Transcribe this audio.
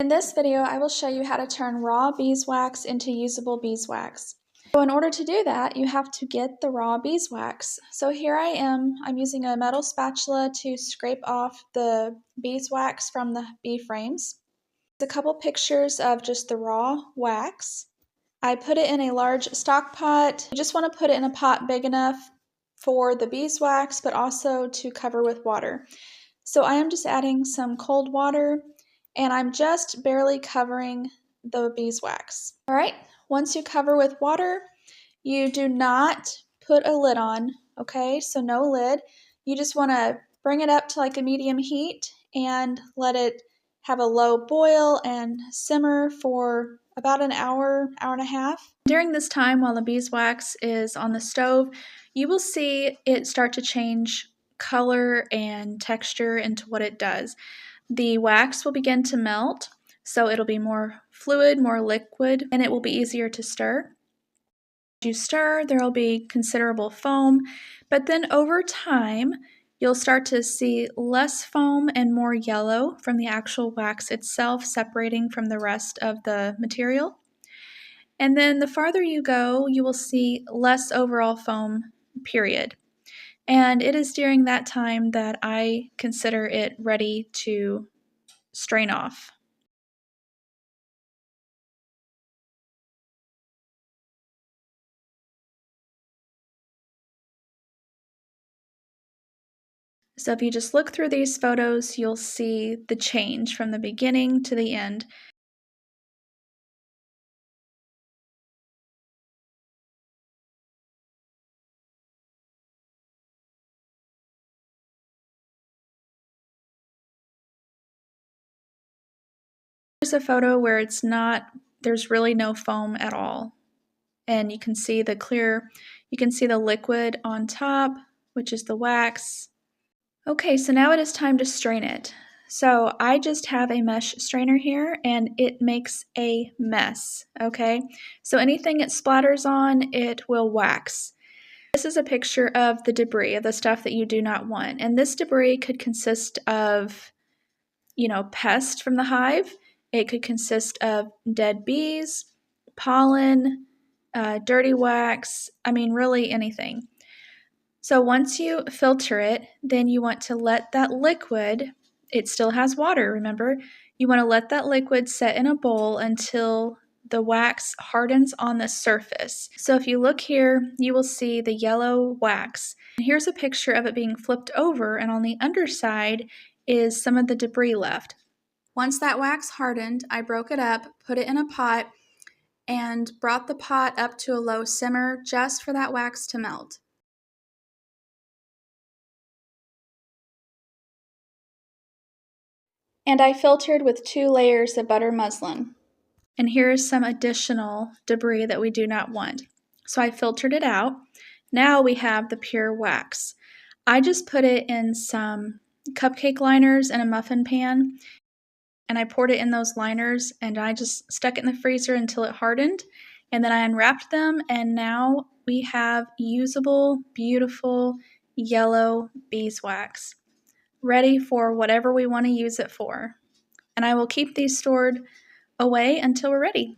In this video, I will show you how to turn raw beeswax into usable beeswax. So in order to do that, you have to get the raw beeswax. So here I am, I'm using a metal spatula to scrape off the beeswax from the bee frames. A couple pictures of just the raw wax. I put it in a large stock pot. You just want to put it in a pot big enough for the beeswax, but also to cover with water. So I am just adding some cold water, and I'm just barely covering the beeswax. All right, once you cover with water, you do not put a lid on, okay? So no lid. You just want to bring it up to like a medium heat and let it have a low boil and simmer for about an hour, hour and a half. During this time, while the beeswax is on the stove, you will see it start to change color and texture into what it does. The wax will begin to melt, so it'll be more fluid, more liquid, and it will be easier to stir. As you stir, there will be considerable foam, but then over time, you'll start to see less foam and more yellow from the actual wax itself separating from the rest of the material. And then the farther you go, you will see less overall foam, period. And it is during that time that I consider it ready to strain off. So if you just look through these photos, you'll see the change from the beginning to the end. Here's a photo where there's really no foam at all. And you can see the liquid on top, which is the wax. Okay, so now it is time to strain it. So I just have a mesh strainer here and it makes a mess, okay? So anything it splatters on, it will wax. This is a picture of the debris, of the stuff that you do not want. And this debris could consist of, pests from the hive. It could consist of dead bees, pollen, dirty wax, really anything. So once you filter it, then you want to let that liquid, it still has water, remember? You want to let that liquid set in a bowl until the wax hardens on the surface. So if you look here, you will see the yellow wax. And here's a picture of it being flipped over, and on the underside is some of the debris left. Once that wax hardened, I broke it up, put it in a pot, and brought the pot up to a low simmer just for that wax to melt. And I filtered with 2 layers of butter muslin. And here is some additional debris that we do not want. So I filtered it out. Now we have the pure wax. I just put it in some cupcake liners in a muffin pan, and I poured it in those liners, and I just stuck it in the freezer until it hardened, and then I unwrapped them, and now we have usable, beautiful yellow beeswax, ready for whatever we want to use it for. And I will keep these stored away until we're ready.